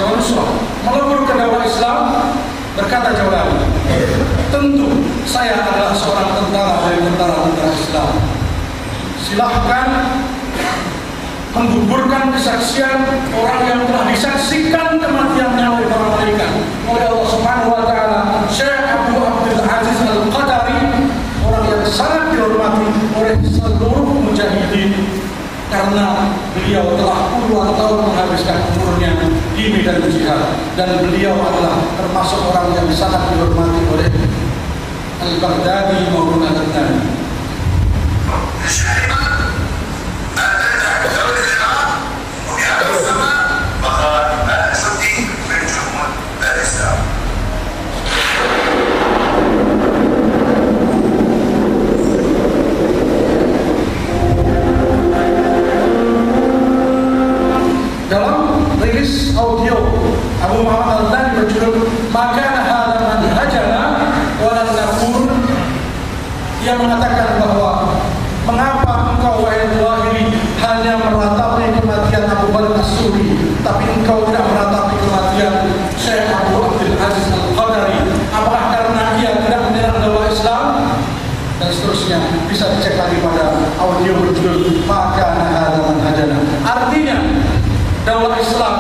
Nusrah melebur ke daulah Islam. Berkata Jaulani, tentu saya adalah seorang tentara dari tentara-tentara Islam. Silahkan menggugurkan kesaksian orang yang telah disaksikan kematiannya oleh para malaikat oleh Allah Subhanahu wa taala. Syekh Abu Abdul Aziz Al-Qadari, orang yang sangat dihormati oleh seluruh mujahidin karena beliau telah puluhan tahun menghabiskan umurnya di medan jihad, dan beliau adalah termasuk orang yang sangat dihormati oleh Al-Baghdadi maupun Al-Baghdadi. Dalam rilis audio Abu Muhammad Al-Thani berjudul Maka Hadha Manhajana Walan Naqul, ia mengatakan bahwa mengapa engkau wahai Zahiri hanya meratapi kematian Abu Bakar As-Suri, tapi engkau tidak meratapi kematian Syekh Abu Abdul Aziz Al-Qadari? Apakah karena ia tidak menyerang daulah Islam? Dan seterusnya, bisa dicek lagi pada audio berjudul Maka Hadha Manhajana. Artinya daulah Islam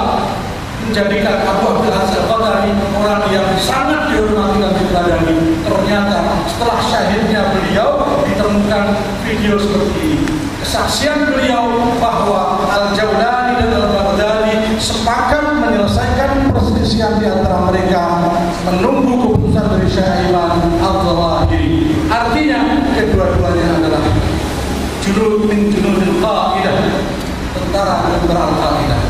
menjadikan Abu Abdul Aziz Al-Qadari orang yang sangat dihormati dan diteladani. Ternyata setelah syahidnya beliau ditemukan video seperti ini. Kesaksian beliau bahwa Al-Jaulani dan Al-Baghdadi sepakat menyelesaikan perselisihan di antara mereka menunggu keputusan dari Syekh Iman Al-Zawahiri. Artinya kedua-duanya adalah junud min junudil Qa'idah, tentara Al-Qa'idah.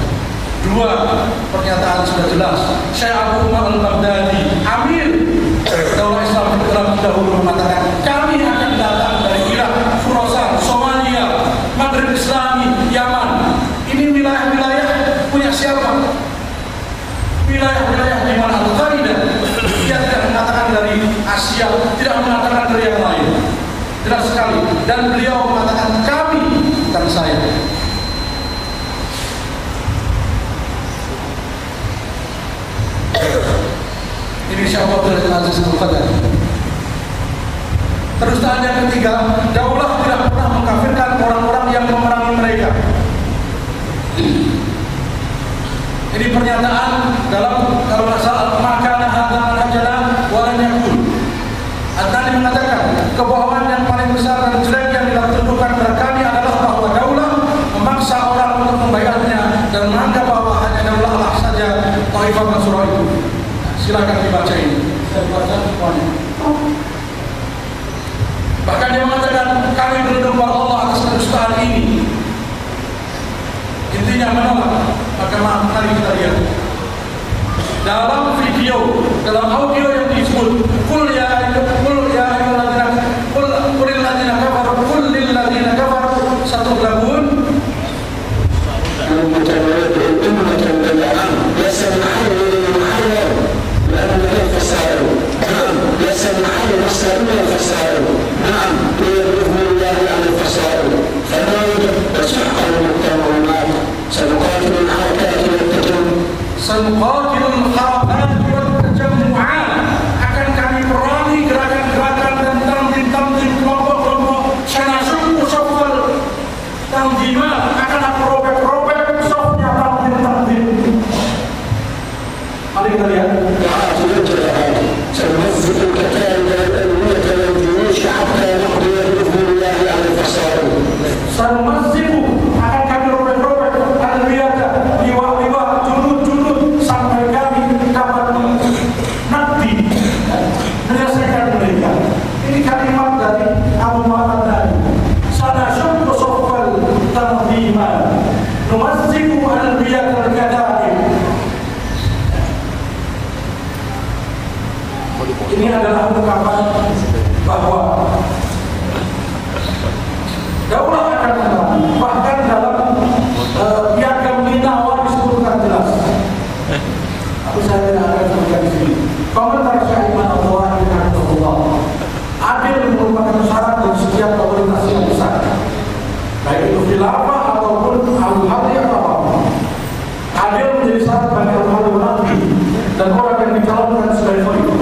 Dua pernyataan sudah jelas. Syekh Abu Umar Al-Baghdadi, Amir daulah Islam terlebih dahulu, mengatakan kami akan datang dari Irak, Khurasan, Somalia, Maghrib Islami, Yaman. Ini wilayah-wilayah punya siapa? Wilayah-wilayah di mana Al-Qa'idah. Dia tidak mengatakan dari Asia, tidak mengatakan dari yang lain. Jelas sekali. Dan beliau mengatakan kami, bukan saya. Ini Syekh Abdul Aziz Al-Qadari. Terus yang ketiga, daulah tidak pernah mengkafirkan orang-orang yang memerangi mereka. Ini pernyataan dalam kalau masalah Maka Hadha Manhajana Walan Naqul. Al-Thani mengatakan kebohongan yang paling besar dan jelek yang dituduhkan kepada kami adalah bahwa daulah memaksa orang untuk membayarnya dan menganggap bahwa hanya daulah Allah saja Taifah Mansurah itu. Silakan dibaca ini. Saya baca semuanya. Bahkan dia mengatakan kami berlindung kepada Allah atas kedustaan ini. Intinya menolak. Maka mari kita lihat dalam video, dalam audio yang disebut Qul ya ayyuhalladzina qul lil ladzina kafaru satughlabun. Sanuqatilul harakat wal tajammu'at, akan kami perangi gerakan-gerakan dan tanzim-tanzim kelompok-kelompok. Sanasuqu saffal tanzimat, akan aku robek-robek safnya tanzim-tanzim. Mari kita lihat. Sanumazzibu, akan kami robek-robek al-riyada, liwa-liwa, junut-junut, sampai kami dapat nanti menyelesaikan mereka. Ini kalimat dari Abu Muhammad Al-Thani. Sanasuqu saffal tanzimat, numazzibu al-riyada al-kadaib. Ini adalah ungkapan bahwa daulah akan menang. Bahkan dalam piagam Minawar disebutkan jelas. Tapi saya tidak akan sebutkan di sini. Komentar Syekh Iman Al-Zawahiri rahimahullah, adil merupakan syarat dari setiap otoritas yang besar, baik itu khilafah ataupun al-hadi atau apa. Adil menjadi syarat bagi al-hadi dan orang yang dicalonkan sebagai khalifah.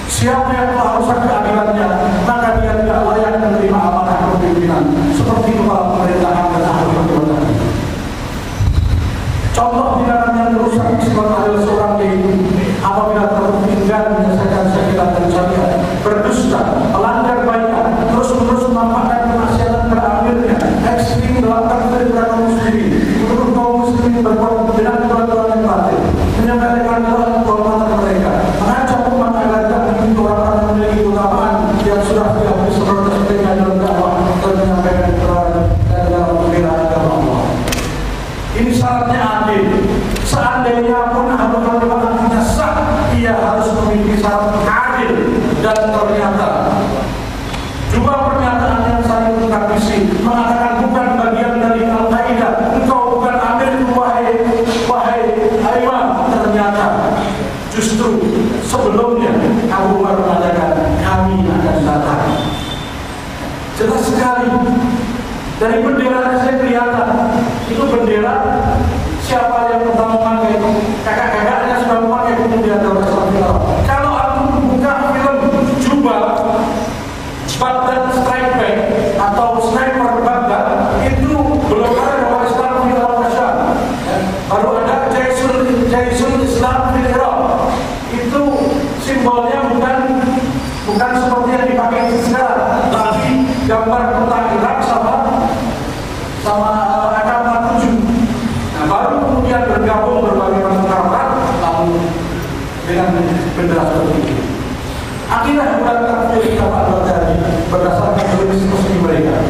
Siapa yang telah rusak keadilannya, maka dia tidak layak menerima amanah kepemimpinan seperti kepala pemerintahan dan ahli perbuatan. Contoh tindakan yang merusak istimewa adalah seorang yaitu apabila terbukti enggan menyelesaikan syakilat dan syariat, berdusta, melanggar baiat, terus-menerus memanfaatkan kemaksiatan terakhirnya, ekstrim dalam takdir kaum muslimin, menuduh kaum muslimin berbuat dengan peraturan yang batil, menyampaikan kehormatan mereka, mengancam umat agar tak memiliki orang-orang memiliki keutamaan yang sudah diakui sebagai mereka dalam dakwah dan menyampaikan kebenaran dan dalam pembelaan agama Allah. Ini syaratnya adil. Seandainya pun Abu Hanifah artinya sah, ia harus memiliki syarat adil. Dan ternyata dua pernyataan yang saling mengkritisi mengatakan bukan bagian dari Al-Qaeda, engkau bukan amir wahai Aiman. Ternyata justru sebelumnya Abu Umar mengatakan kami akan datang. Jelas sekali dari bendera saya kelihatan itu bendera siapa yang pertama memakai, kakak-kakaknya sudah memakai, kemudian ada masalah film. Kalau aku membuka film Juba Baghdad Strike Back atau Sniper Baghdad, itu belum ada nama Islam di Al-Qaeda, baru ada Jaisul Islam di Irak. Itu simbolnya bukan seperti yang dipakai sekarang, tapi gambar kota Irak sama AK-47. Nah, baru kemudian bergabung berbagai macam karakter lalu dengan bendera seperti ini. Akidah bulan takfir kata tadi berdasarkan rilis resmi mereka.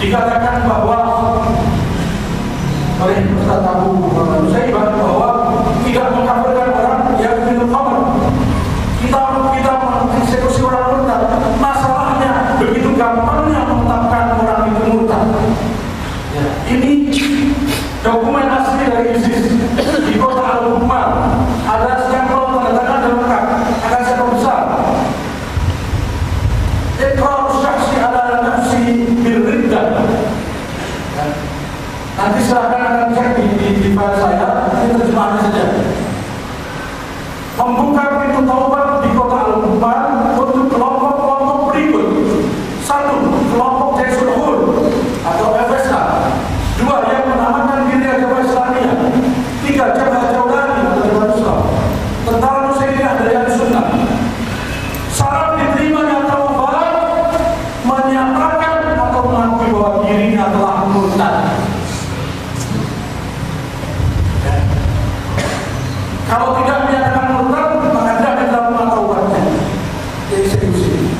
Dikatakan bahwa oleh Ustaz Abu Nusaibah bahwa tidak mengkafirkan orang yang minum khamr. Kita mengeksekusi orang murtad. Masalahnya begitu gampangnya menetapkan orang itu murtad. Ya, ini dokumen asli dari ISIS di kota Al-Ummah. Ada stempel tanda tangan dan lengkap. Akan saya perbesar. Iqrar syakhsi ala nafsi bil riddah. Nanti silahkan akan cek di file saya. Ini terjemahannya saja. Membuka pintu taubat di kota Al-Ummah untuk kelompok-kelompok berikut. 1. Kelompok Jaisul Hur atau FSH. 2. Yang menamakan diri agama Islamiyah. 3. Jabhat Jaulani atau Jabhat Islam. Tentara Nusairyah dari Al-Sunnah. Syarat diterimanya taubat menyatakan atau mengakui bahwa dirinya telah murtad. Kalau tidak menyatakan murtad, maka tidak ada dalam taubatnya. Eksekusi.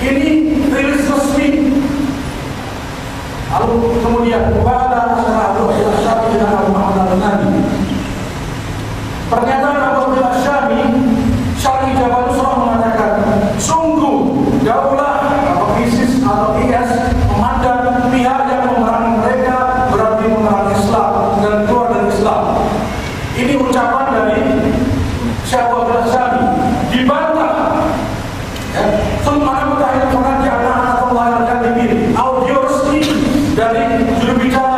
Ini rilis resmi. Lalu kemudian kepada masyarakat Al-Syami dan Abu Muhammad Al-Nabi. Pernyataan Abu Al-Syami, Syari Jabal Nusrah mengatakan, sungguh daulah atau ISIS atau IS memandang pihak yang memerangi mereka berarti memerangi Islam dan keluar dari Islam. Ini ucapan dari Syekh Abu Al-Syami dibantah. Semua mutahid pernah dianak atau lahirkan di audio resmi dari juru bicara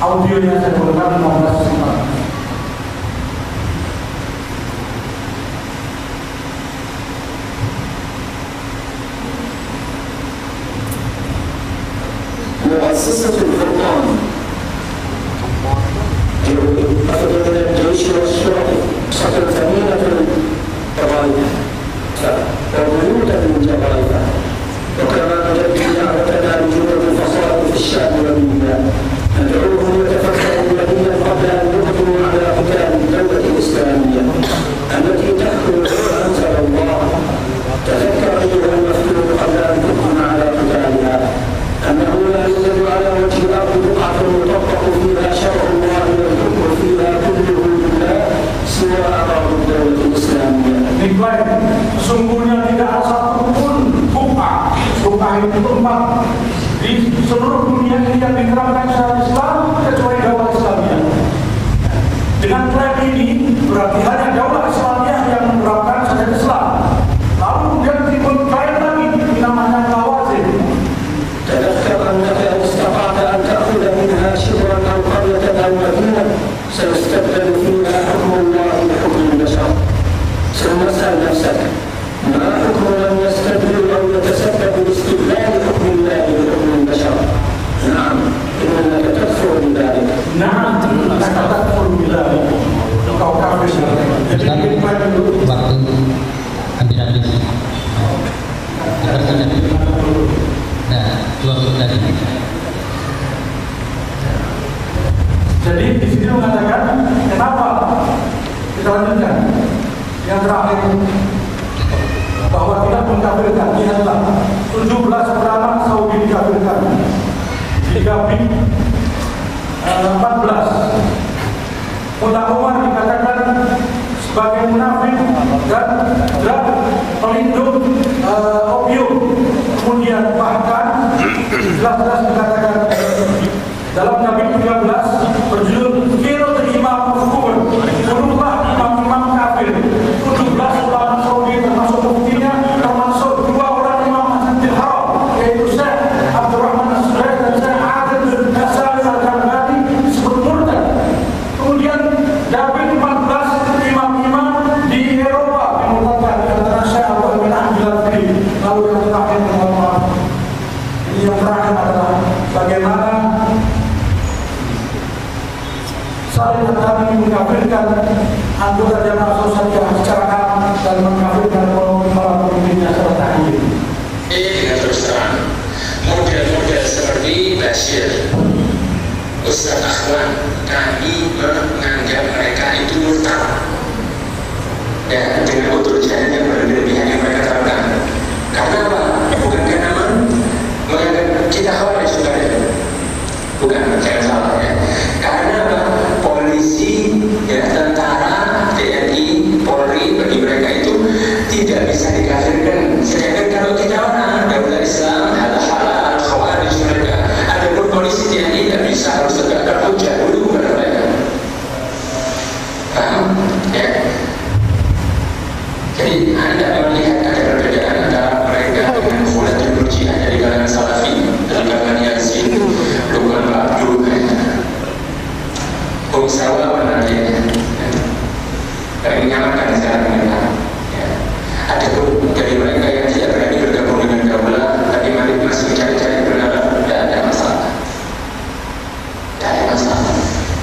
Audionya saya gunakan 15 menit. مؤسسة الفرقان أفضل الجيش والشرطة ثمينة الطوائف وبيوتا من جبائها وكما نجد دعوتنا لجنود الفصائل في الشام والبلاد ندعوهم يتفكروا يقينا قبل أن يقدموا على قتال الدولة الإسلامية التي تحكم أنزل الله. تذكر أيها المفتون قبل أن تقدم على قتالها أنه لا يوجد على وجه الأرض بقعة يطبق فيها شرع الله والحكم فيها كله لله سوى أراضي الدولة الإسلامية. Nikmat, sesungguhnya tidak ada satupun bukah itu tempat di seluruh dunia ini yang diterapkan syariat Islam kecuali daulah Islamiyah. Dengan klaim ini berarti hanya daulah Islamiyah yang menerapkan syariat Islam. Lalu kemudian diklaim lagi namanya lawazim. تذكر أنك إن استطعت أن تأخذ منها شبرا أو قرية أو مدينة سيستبدل فيها حكم الله بحكم البشر. ثم اسأل نفسك ما حكم من يستبدل أو يتسبب باستبدال حكم الله بحكم البشر؟ نعم إنك تكفر بذلك. Nah, kata formula kau kafir. Jadi kita dulu waktu habis-habis. Nah, 20 tadi. Jadi di sini mengatakan kenapa? Kita lanjutkan. Yang terakhir bahwa tidak mengkafirkan lihatlah 17 ulama Saudi dikafirkan. Dikafir 14. Mullah Umar dikatakan sebagai munafik dan pelindung opium. Kemudian bahkan jelas-jelas dikatakan dalam Nabi 13 berjudul Kirul Imam Kubur, bunuhlah imam-imam kafir. 17 ulama Saudi termasuk muftinya, termasuk 2 orang imam Masjidil Haram, yaitu Syekh Abdurrahman As-Sudair dan Syekh Adil bin Salim Al-Jambari disebut murtad. Kemudian David 14 imam-imam di Eropa dimurtadkan, di antara Syekh Abdul bin Abdul Al-Firi. Lalu yang terakhir ini yang terakhir adalah bagaimana saling bertanding mengkafirkan anggota jamaah sosial secara am dan mengkafirkan para pemimpinnya secara takhir. Dengan terus terang, model-model seperti Bashir, Ustaz Akhwan, kami menganggap mereka itu murtad. Dan dengan utur jalan yang berlebihan yang mereka terapkan. Karena apa? Bukan karena menganggap kita khawarij sudah ada. Bukan, jangan salah ya. Karena apa? Polisi, ya, tentara, TNI, Polri bagi mereka itu tidak bisa dikafirkan. Sedangkan kalau kita orang daulah Islam, halal khawarij mereka. Adapun polisi TNI tidak bisa, harus tegakkan hujah dulu kepada mereka. Paham? Ya. Jadi Anda melihat ada perbedaan antara mereka dengan Khulatul Murji'ah dari kalangan Salafi, dari kalangan Yazid, Lukman Abdul, Sawa menariknya, dan menyamakan secara mereka. Ada pun dari mereka yang tidak berani bergabung dengan daulah, tapi masih mencari-cari kebenaran, tidak ada masalah. Tidak ada masalah.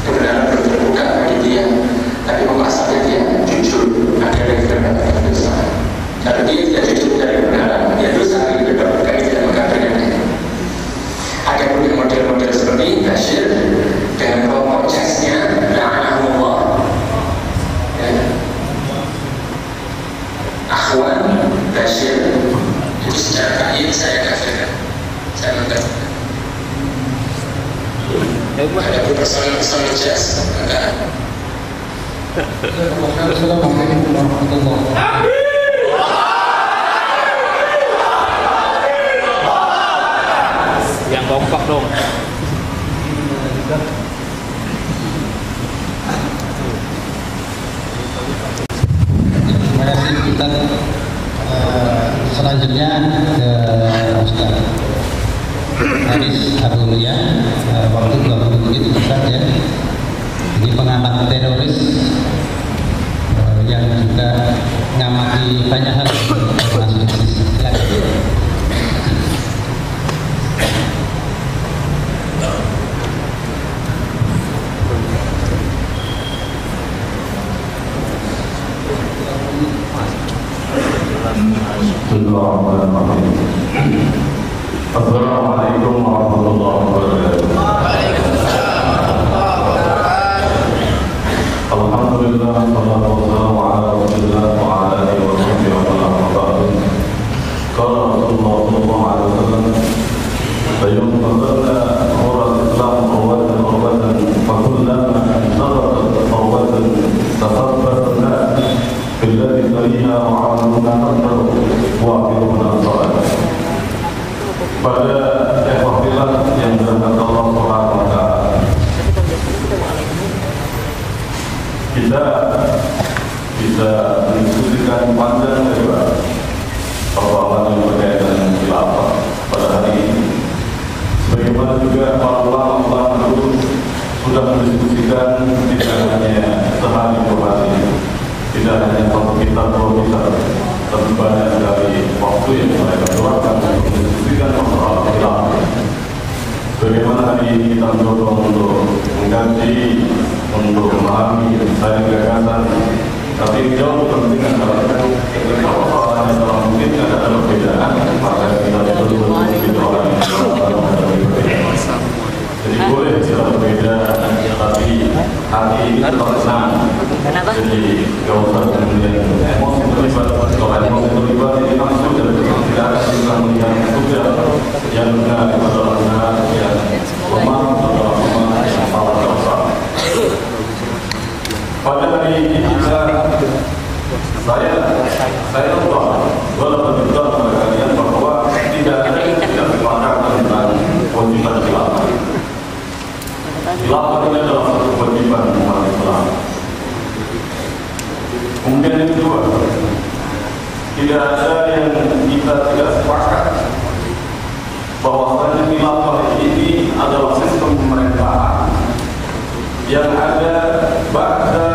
Kebenaran belum terbuka bagi dia, tapi pembahasannya dia jujur, ada dari kebenaran dosa. Kalau dia tidak jujur dari kebenaran, dia dosa lagi berdoa, kami tidak mengkafirkan dia. Ada pun model-model seperti Bashir dengan kelompok jasnya, la'anahullah. Akhwan, Bashir, itu secara kain saya kafirkan, saya mengkafirkan. Ada pun personal jas, enggak. Assalamualaikum warahmatullahi wabarakatuh. Yang kompak dong. Terima kasih. Kita selanjutnya ke Ustaz. Haris Abulia, waktu 20 menit Ustaz ya. Ini pengamat teroris yang juga ngamati banyak hal termasuk ISIS. Assalamualaikum warahmatullahi wabarakatuh. Alhamdulillah, sallallahu wassalamu ala rasulillah wa ala alihi wa sahbihi wa sallam. Qala Rasulullah sallallahu alaihi wasallam, "Bayum fadalla urat Islam awatan fa kullama nazarat awatan tasabbatna billadhi tariha wa 'amaluna nafsu wa aqiluna salat." Pada ikhwah yang dirahmati Allah Subhanahu wa taala, kita bisa mendiskusikan panjang lebar persoalan yang berkaitan dengan khilafah pada hari ini. Sebagaimana juga para ulama dulu sudah mendiskusikan tidak hanya sehari dua hari, tidak hanya satu kitab dua kitab, tapi banyak dari waktu yang mereka keluarkan untuk mendiskusikan masalah khilafah. Bagaimana hari ini kita mencoba untuk mengkaji, untuk memahami dari gagasan, tapi jauh penting adalah ketika persoalannya dalam mungkin ada perbedaan, maka kita perlu berbeda orang yang berbeda. Jadi boleh kita berbeda, tapi hati ini tetap senang. Jadi gak usah kemudian emosi terlibat. Kalau emosi terlibat ini langsung tidak akan bisa melihat juga yang benar adalah benar, yang lemah adalah lemah, yang salah adalah salah. Pada hari ini saya lupa walaupun betul pada kalian bahwa tidak sepakat tentang kewajiban khilafah. Khilafah ini adalah satu kewajiban umat Islam. Kemudian yang kedua, tidak ada yang kita tidak sepakat bahwasanya khilafah ini adalah sistem pemerintahan yang ada pada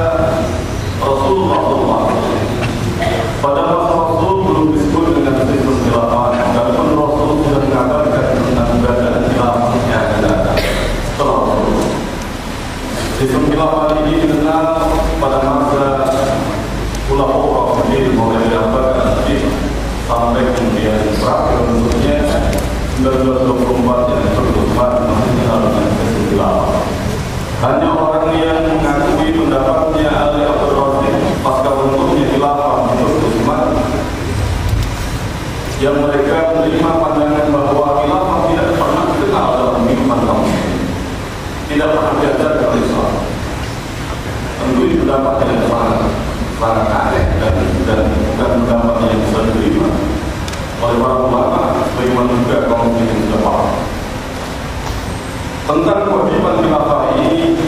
Rasulullah SAW. Pada masa Rasul belum disebut dengan sistem khilafah, walaupun Rasul sudah mengabarkan tentang keberadaan khilafah yang akan datang setelah Rasul. Sistem khilafah ini dikenal pada masa Khulafaur Rasyidin mulai dari Abu Bakar sampai kemudian berakhir bentuknya 1924 yang Utsman masih dikenal dengan sistem khilafah. Hanya orang yang mengakui pendapatnya Ali Abdul Rasid pasca bentuknya khilafah menurut Utsman, yang mereka menerima pandangan bahwa khilafah tidak pernah dikenal dalam kehidupan kaum muslimin, tidak pernah diajarkan oleh Islam. Tentu ini pendapat yang sangat aneh dan bukan pendapat yang bisa diterima oleh para ulama, bagaimana juga kaum muslimin sudah paham. Tentang kewajiban khilafah ini,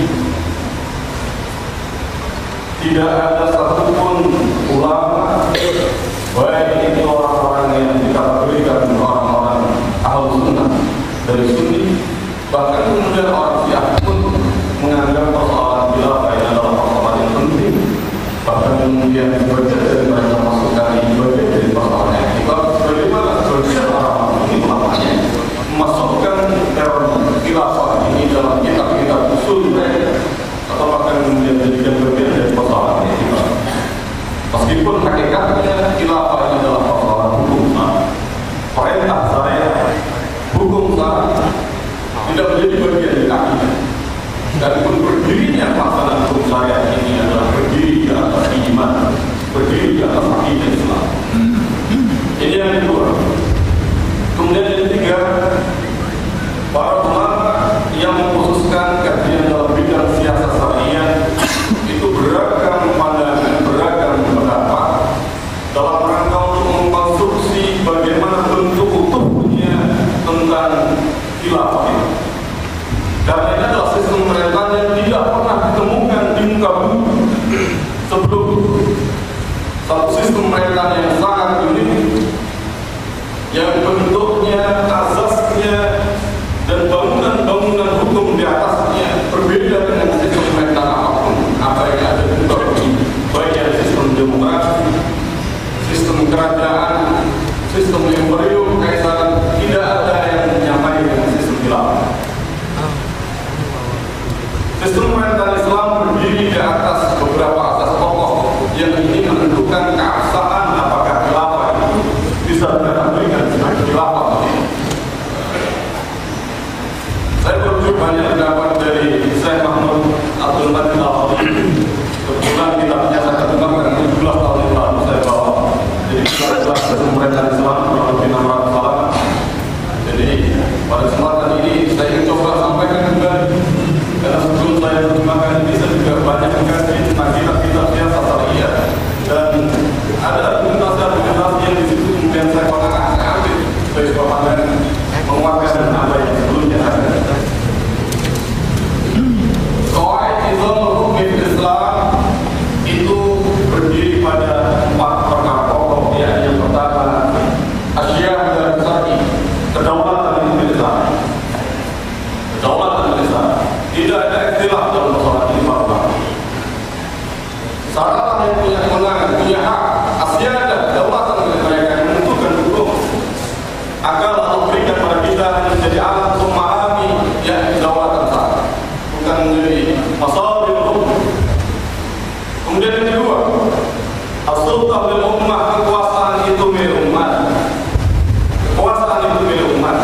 tidak ada satupun ulama, baik itu orang-orang yang dikategorikan orang-orang Ahlus Sunnah dari Sunni, bahkan kemudian orang Syiah pun menganggap persoalan khilafah ini adalah persoalan yang penting. Bahkan kemudian berjaya mereka masukkan ini bagian dari persoalan yang kita bagaimana sebagian orang ini ulamanya memasukkan khilafah ini dalam kitab-kitab usul mereka, atau bahkan kemudian menjadikan bagian dari persoalan kita. Meskipun hakikatnya khilafah ini adalah persoalan hukum syar'i, perintah syariat, hukum syar'i, tidak menjadi bagian dari akidah. Dan pun berdirinya pelaksanaan hukum syariat ini adalah berdiri di atas iman, berdiri di atas akidah Islam. Ini yang kedua. Kemudian yang ketiga, para ulama yang mengkhususkan kajian dalam bidang siasat syariah itu beragam pandangan, beragam pendapat dalam rangka untuk mengkonstruksi bagaimana bentuk utuhnya tentang khilafah ini. Karena ini adalah sistem pemerintahan yang tidak pernah ditemukan di muka bumi sistem di atasnya berbeda dengan sistem pemerintahan apapun apa yang ada di muka bumi, baik yang sistem demokrasi, sistem kerajaan, sistem imperium, kaisaran, tidak ada yang menyamai dengan sistem khilafah. Sistem pemerintahan Islam berdiri di atas beberapa asas pokok yang ini menentukan keabsahan apakah khilafah itu bisa dikategorikan sebagai khilafah. Saya merujuk banyak pendapat dari Syekh Mahmud Abdul Malik Al-Fatih. Kebetulan kitabnya saya kembangkan 17 tahun yang lalu saya bawa. Jadi kita jelas sistem pemerintahan Islam kurang lebih 600 halaman. Jadi pada kesempatan ini saya ingin coba sampaikan kembali. Karena sebelum saya terjemahkan ini saya juga banyak mengkaji tentang kitab-kitab siasat syariah dan ada argumentasi yang di situ kemudian saya ambil sebagai bahan menguatkan apa yang sebelumnya ada. Soal Islam hukum Islam itu berdiri pada 4 perkara pokok, yakni yang pertama asyiyah dan syar'i, kedaulatan Islam. Kedaulatan Islam tidak ada istilah dalam masalah ini Bapak. Syarat yang punya kemenangan, punya hak, asyiyah dan kedaulatan mereka yang menentukan hukum agar Allah berikan pada kita menjadi alat untuk memahami yang kedaulatan syarat, bukan menjadi masalah hukum. Kemudian yang kedua, as-sultan lil ummah, kekuasaan itu milik umat. Kekuasaan itu milik umat.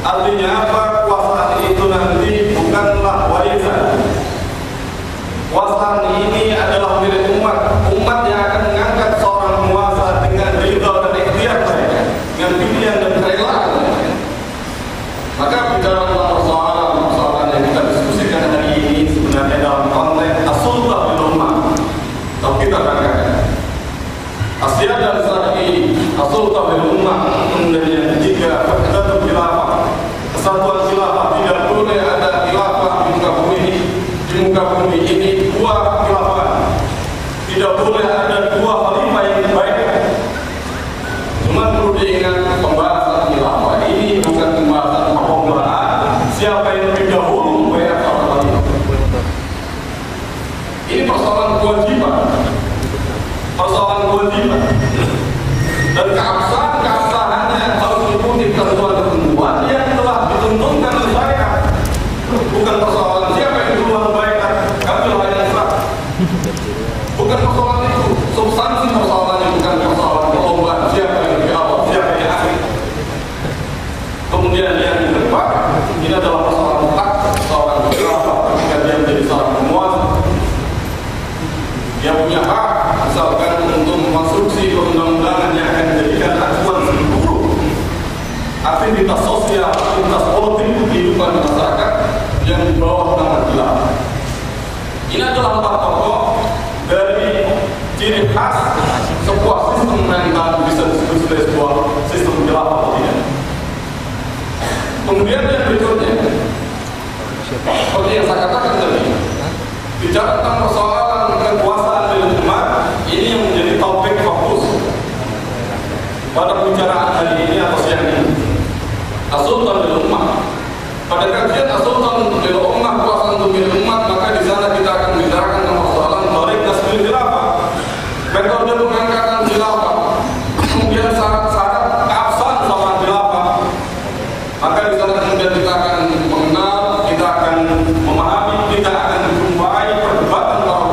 Artinya apa? Kekuasaan itu nanti bukanlah warisan. Kekuasaan ini adalah milik umat. Umat yang akan mengangkat seorang penguasa dengan ridha dan ikhtiar mereka, dengan pilihan dan kerelaan. Maka bicara tentang persoalan yang kita diskusikan hari ini sebenarnya dalam konteks as-sultan lil ummah. Kalau kita katakan asyiyah dan syar'i, as-sultan lil ummah, kemudian yang ketiga wahdatul khilafah, kesatuan khilafah. Tidak boleh ada khilafah di muka bumi ini. Di muka bumi ini 2 khilafah. Tidak boleh ada 2 khalifah yang baik. Cuma perlu diingat pembahasan khilafah ini bukan pembahasan pembelaan siapa yang lebih dahulu membayar seorang khalifah. Ini persoalan kewajiban. Persoalan kewajiban. Dan keabsahannya harus mengikuti ketentuan-ketentuan yang telah ditentukan oleh syariat. Bukan persoalan siapa yang duluan bayar, kami hanya sah. Bukan persoalan itu. Substansi persoalannya bukan persoalan perlombaan siapa yang lebih awal, siapa yang akhir. Kemudian yang kedua, ini adalah persoalan hak seorang khilafah ketika dia menjadi seorang penguasa. Dia punya hak misalkan untuk mengkonstruksi perundang-undangan yang akan menjadikan acuan seluruh aktivitas sosial, aktivitas politik kehidupan masyarakat yang di bawah nama khilafah. Ini adalah 4 pokok dari ciri khas sebuah sistem pemerintahan bisa disebut sebagai sebuah sistem khilafah atau tidak. Kemudian yang berikutnya, seperti yang saya katakan tadi, bicara tentang persoalan kekuasaan milik umat, ini yang menjadi topik fokus pada pembicaraan hari ini atau siang ini. As-sultan lil ummah. Pada kajian as-sultan lil ummah, kekuasaan untuk milik umat, maka di sana kita akan membicarakan tentang persoalan tarik nasbil khilafah, metode pengangkatan khilafah, kemudian syarat-syarat keabsahan seorang khilafah. Maka di sana kemudian kita akan mengenal, kita akan memahami, kita akan menjumpai perdebatan para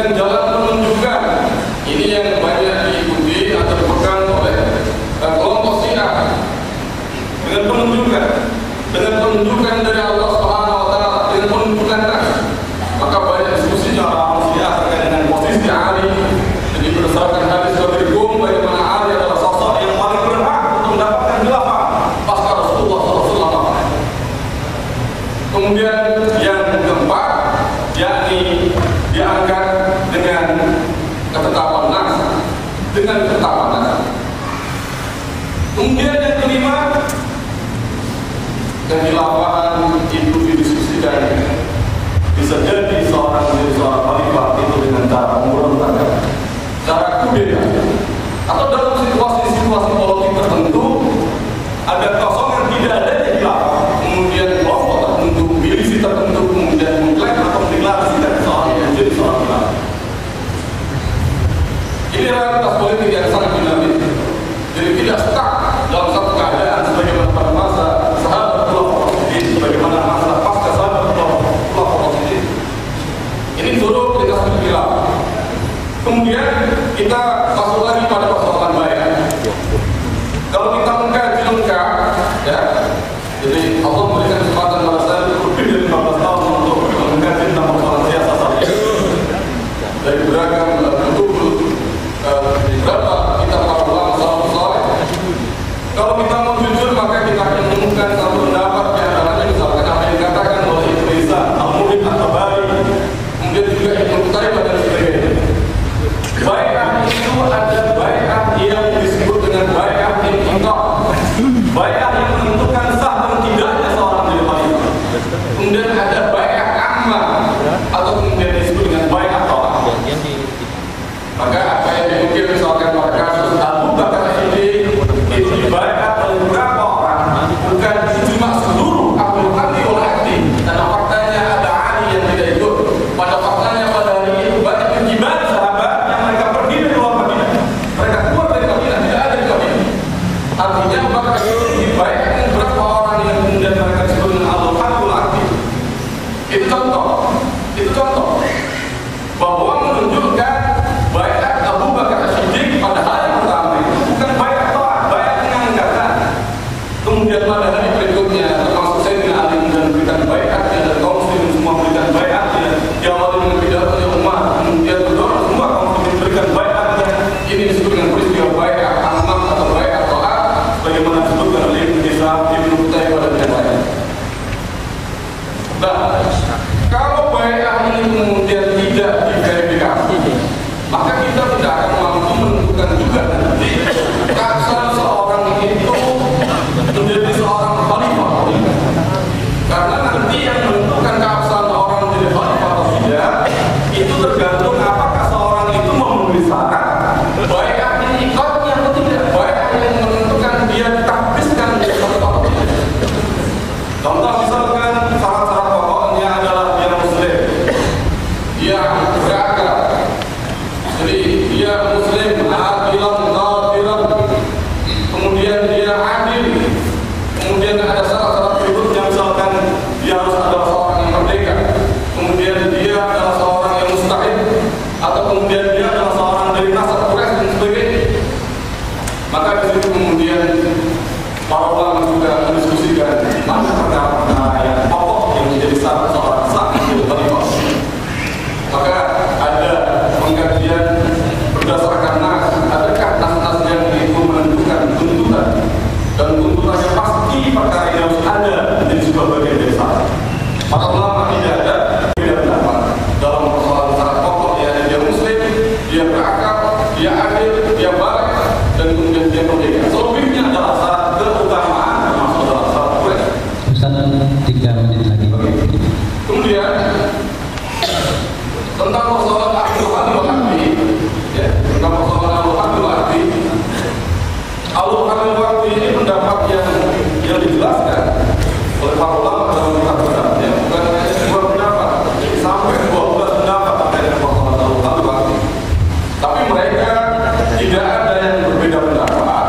dengan jalan penunjukan. Ini yang banyak diikuti atau dipegang oleh kelompok Syiah. Dengan penunjukan dari Allah Subhanahu wa taala, dengan penunjukan nas. Maka banyak diskusinya orang Syiah terkait dengan posisi Ali. Jadi berdasarkan hadis dari bagaimana Ali adalah sosok yang paling berhak untuk mendapatkan khilafah pasca Rasulullah SAW. Kemudian yang keempat, yakni diangkat dengan ketetapan nas, Kemudian yang kelima, kehilafahan itu didiskusikan. Bisa jadi seorang khalifah itu dengan cara memberontak, cara kudeta, atau dalam situasi politik tertentu ada kosongan, tidak ada khilafah, kemudian kelompok tertentu, milisi tertentu kemudian mengklaim atau mendeklarasikan seorang yang menjadi seorang khilafah. Ini realitas politik yang sangat dinamis. Jadi tidak stuck dalam satu keadaan sebagaimana pada masa sahabat Rasulullah, sebagaimana masa pasca sahabat Rasulullah. Ini turut lintas khilafah. Kemudian kita masuk lagi pada persoalan bayar. Kalau kita mengkaji lengkap, ya, jadi Allah memberikan kesempatan pada saya lebih dari 15 tahun untuk mengkaji tentang persoalan siasat syariah dari beragam buku, beberapa kitab para ulama salafus saleh. Kalau kita mau jujur, maka kita akan menemukan satu pendapat yang antaranya misalkan apa yang dikatakan oleh Ibnu Isa, Al-Murid At-Tabari, kemudian juga Ibnu Qutaibah dan sebagainya. Bai'ah itu ada bai'ah yang disebut dengan bai'ah inqita', bai'ah yang menentukan sah dan tidaknya seorang jadi khalifah. Kemudian ada bai'ah ammah atau kemudian disebut dengan bai'ah ta'ah. Maka apa yang dimungkin misalkan pada kasus Abu Bakar Siddiq itu dibai'ah oleh beberapa orang, bukan cuma seluruh Ahlul Hati wal Aqdi. Karena faktanya ada Ali yang tidak ikut. Pada faktanya pada hari itu banyak penjibat sahabat yang mereka pergi dari luar Madinah. Mereka keluar dari Madinah, tidak ada di Madinah. Artinya maka itu dibai'ah dengan beberapa orang yang kemudian mereka disebut dengan Ahlul Hati wal Aqdi. Itu contoh bahwa menunjukkan bai'ah Abu Bakar Siddiq pada hari pertama itu bukan bai'ah ta'ah, bai'ah pengangkatan. Kemudian pada hari berikutnya termasuk Sayyidina Ali dan memberikan bai'atnya dan kaum muslimin semua memberikan bai'atnya, diawali dengan pidatonya Umar, kemudian berdorong semua kaum muslimin memberikan bai'atnya. Ini disebut dengan peristiwa bai'ah ammah atau bai'ah ta'ah, sebagaimana disebutkan oleh Ibnu Isa, Ibnu Qutaibah dan yang lain. Nah, kalau bai'ah ini kemudian tidak diverifikasi, maka kita tidak akan mampu menentukan juga nanti kapan seorang itu menjadi seorang khalifah. Karena nanti yang menentukan kapan orang menjadi khalifah atau tidak itu tergantung apakah seorang itu memenuhi syarat bai'ah ini ikatnya atau tidak, bai'ah yang menentukan dia ditahbiskan menjadi khalifah atau tidak. Contoh misalkan syarat-syarat pokoknya adalah dia muslim, dia berakal. Jadi dia muslim, adilan, qadiran, kemudian dia adil, kemudian ada syarat-syarat berikutnya misalkan dia harus adalah seorang yang merdeka, kemudian dia adalah seorang yang mustahid, atau kemudian dia adalah seorang dari nasab Quraisy dan sebagainya. Maka di situ kemudian para ulama juga mendiskusikan mana perkara-perkara yang pokok yang menjadi syarat seorang sah menjadi khalifah. Maka ada pengkajian berdasarkan nas, adakah nas-nas yang itu menentukan tuntutan dan tuntutannya pasti perkara yang harus ada menjadi sebuah bagian dari syarat. Para ulama tidak ada beda pendapat dalam persoalan syarat pokok, ya dia muslim, dia berakal, dia adil, dia baik, dan kemudian dia merdeka. Selebihnya adalah syarat keutamaan termasuk dalam syarat Quraisy. Ustaz, 3 menit lagi. Kemudian tentang persoalan Ahlul Hati wal Aqdi, ya, tentang persoalan Ahlul Hati wal Aqdi. Ahlul Hati wal Aqdi ini pendapat yang dijelaskan oleh para ulama dalam kitab-kitabnya, bukan hanya sebuah pendapat, sampai 12 pendapat terkait dengan persoalan Ahlul Hati wal Aqdi. Tapi mereka tidak ada yang berbeda pendapat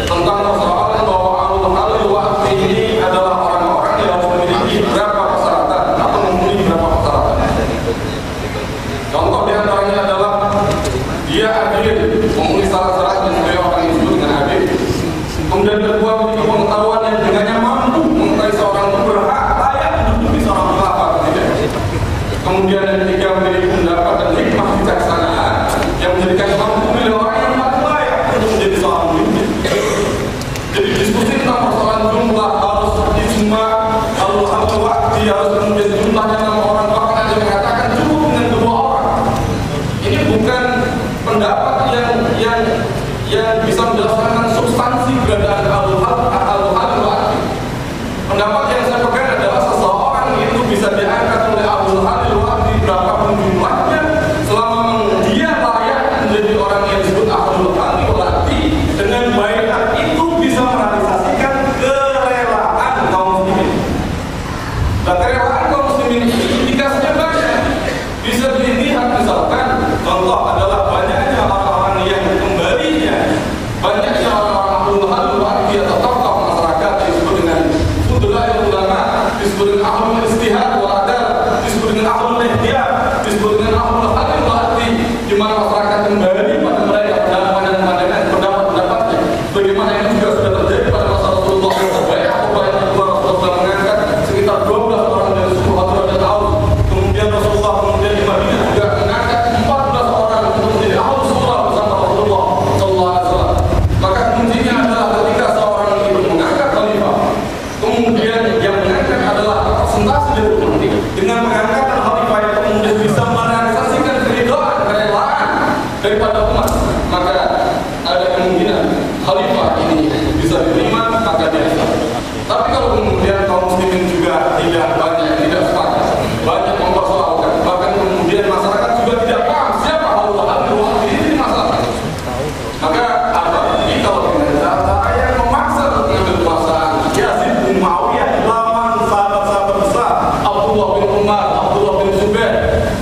tentang persoalan bahwa Ahlul Hati wal Aqdi ini adalah orang-orang yang harus memiliki berapa persyaratan atau memenuhi berapa persyaratan. Contoh di antara dia adil, memenuhi syarat-syarat yang sebagai orang yang disebut dengan adil. Kemudian kedua, memiliki pengetahuan yang dengannya mampu mengetahui seorang itu berhak layak menduduki seorang khilafah atau tidak. Kemudian yang ketiga, memiliki pendapat dan hikmah bijaksanaan yang menjadikan mampu memilih orang yang paling layak untuk menjadi seorang pemimpin. Jadi diskusi tentang persoalan jumlah harus ijma, harus waktu, harus kemudian jumlahnya 6 orang, bahkan ada yang mengatakan cukup dengan 2 orang. Ini bukan pendapat yang bisa menjelaskan substansi keberadaan al-hal wa'ati. Pendapat yang saya pegang adalah seseorang itu bisa diangkat oleh al-hal wa'ati berapapun jumlahnya, selama dia layak menjadi orang yang disebut al-hal wa'ati dengan bayat itu bisa merealisasikan kerelaan kaum muslimin. Dan kerelaan kaum muslimin ini indikasinya banyak. Bisa dilihat misalkan contoh adalah banyaknya orang-orang yang kembalinya, banyaknya orang-orang ahlul hal wa'ati atau tokoh masyarakat disebut dengan fudulail ulama, disebut dengan ahlul istihad wal adal, disebut dengan ahlul ihtiyat, disebut dengan ahlul hal wa'ati, di mana masyarakat kembali pada mereka pendapat-pendapatnya. Bagaimana ini juga sudah terjadi pada masa Rasulullah. Banyak yang kedua Rasulullah mengangkat sekitar 12 orang dari suku Hadrah dan Aus. Kemudian Rasulullah di Madinah juga mengangkat 14 orang untuk menjadi ahlus surah bersama Rasulullah sallallahu alaihi wasallam. Maka kuncinya adalah ketika seorang itu mengangkat khalifah, kemudian yang mengangkat adalah representasi dari umat ini. Dengan mengangkat khalifah yang kemudian bisa merealisasikan keridhaan, kerelaan daripada umat, maka ada kemungkinan khalifah ini bisa diterima, maka dia sah. Tapi kalau kemudian kaum muslimin juga tidak sepakat, banyak mempersoalkan, bahkan kemudian masyarakat juga tidak paham siapa al-hal ini masalah. Maka kita dengan cara yang memaksa untuk mengambil kekuasaan, Yazid bin Muawiyah lawan sahabat-sahabat besar, Abdullah bin Umar, Abdullah bin Zubair.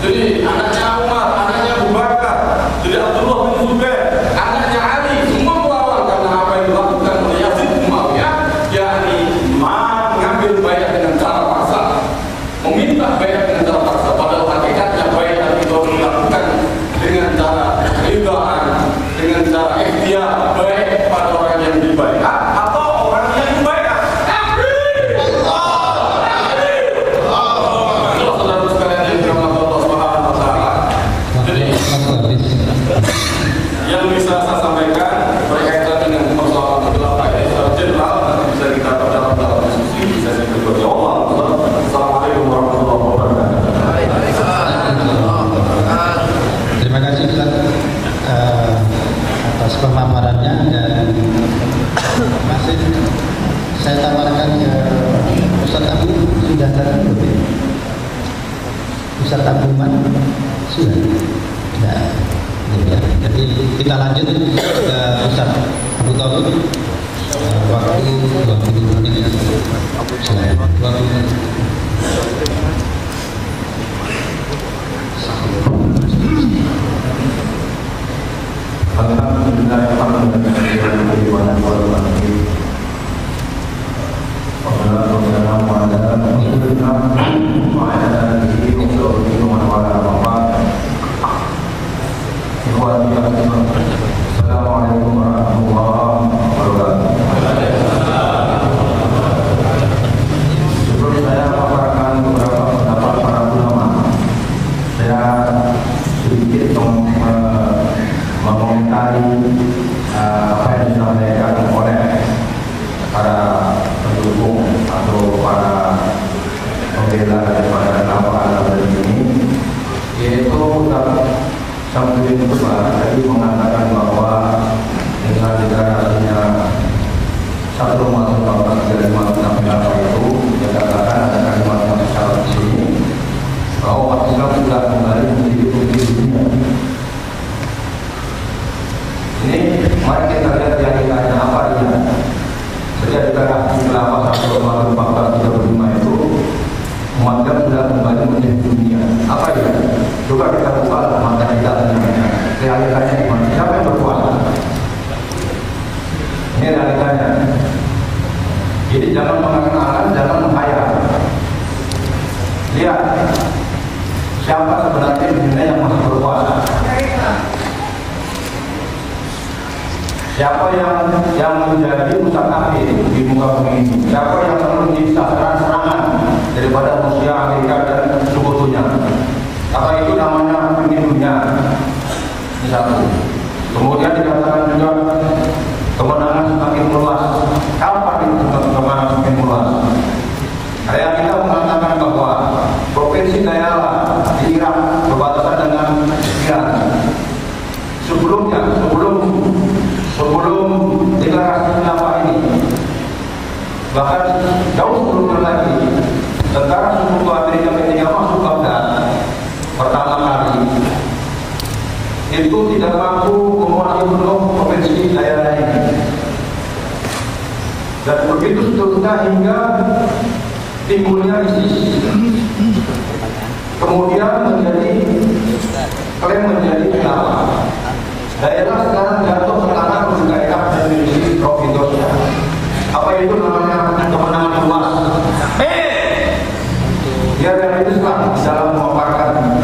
Jadi anaknya Umar, anaknya Abu Bakar, jadi Abdullah bin Zubair, anaknya Ali, semua melawan karena apa yang dilakukan oleh Yazid bin Muawiyah, yakni mengambil bayat dengan cara paksa, meminta bayat dengan cara paksa. Padahal hakikatnya bayat itu dilakukan dengan cara keridhaan, dengan cara ikhtiar, baik pada orang yang dibayat atau orang yang dibayat. Saudara sekalian yang dirahmati Allah Subhanahu wa taala. Jadi yang bisa saya sampaikan berkaitan dengan persoalan khilafah ini secara general, nanti bisa kita perdalam dalam diskusi di sesi berikutnya. Assalamualaikum warahmatullahi wabarakatuh. Terima kasih Ustaz atas pemaparannya, dan masih saya tawarkan ke Ustaz Abu. Sudah datang belum? Ustaz Abu Man sudah. Nah, ya. Jadi kita lanjut ke Ustaz Abu Thalib. Waktu 20 menit. Silakan. 20 menit. Assalamualaikum warahmatullahi wabarakatuh. Sebelum saya memaparkan beberapa pendapat para ulama, saya sedikit mengomentari apa yang disampaikan oleh para pendukung atau para pembela daripada al-hal ini, yaitu Samsudin Umar tadi mengatakan bahwa dengan deklarasinya satu masuk bapak dari makna pendapat itu, dia katakan ada kalimat yang besar di sini bahwa umat Islam sudah kembali menjadi pemimpin dunia. Ini mari kita lihat realitanya apa dia. Sejak deklarasi khilafah 1445 itu, umat Islam sudah kembali menjadi dunia. Apa dia? Coba kita buka mata kita sebenarnya. Realitanya gimana? Siapa yang berkuasa? Ini realitanya. Siapa yang menjadi ustaz kafir di muka bumi ini? Siapa yang menjadi sasaran serangan daripada Rusia, Amerika dan sekutunya? Apa itu namanya pemimpin dunia? Ini satu. Kemudian dikatakan juga kemenangan semakin meluas. Kapan itu kemenangan semakin meluas? Kayak kita mengatakan bahwa provinsi Diyala di Irak berbatasan dengan Iran. Sebelum deklarasi khilafah ini, bahkan jauh sebelumnya lagi, tentara sekutu Amerika ketika masuk Baghdad pertama kali itu tidak mampu menguasai penuh provinsi daerah ini, dan begitu seterusnya hingga timbulnya ISIS, kemudian klaim menjadi khilafah. Daerah sekarang jatuh ke tangan daerah dari Provinsi. Apa itu namanya kemenangan luas? Dia dari Islam dalam memaparkan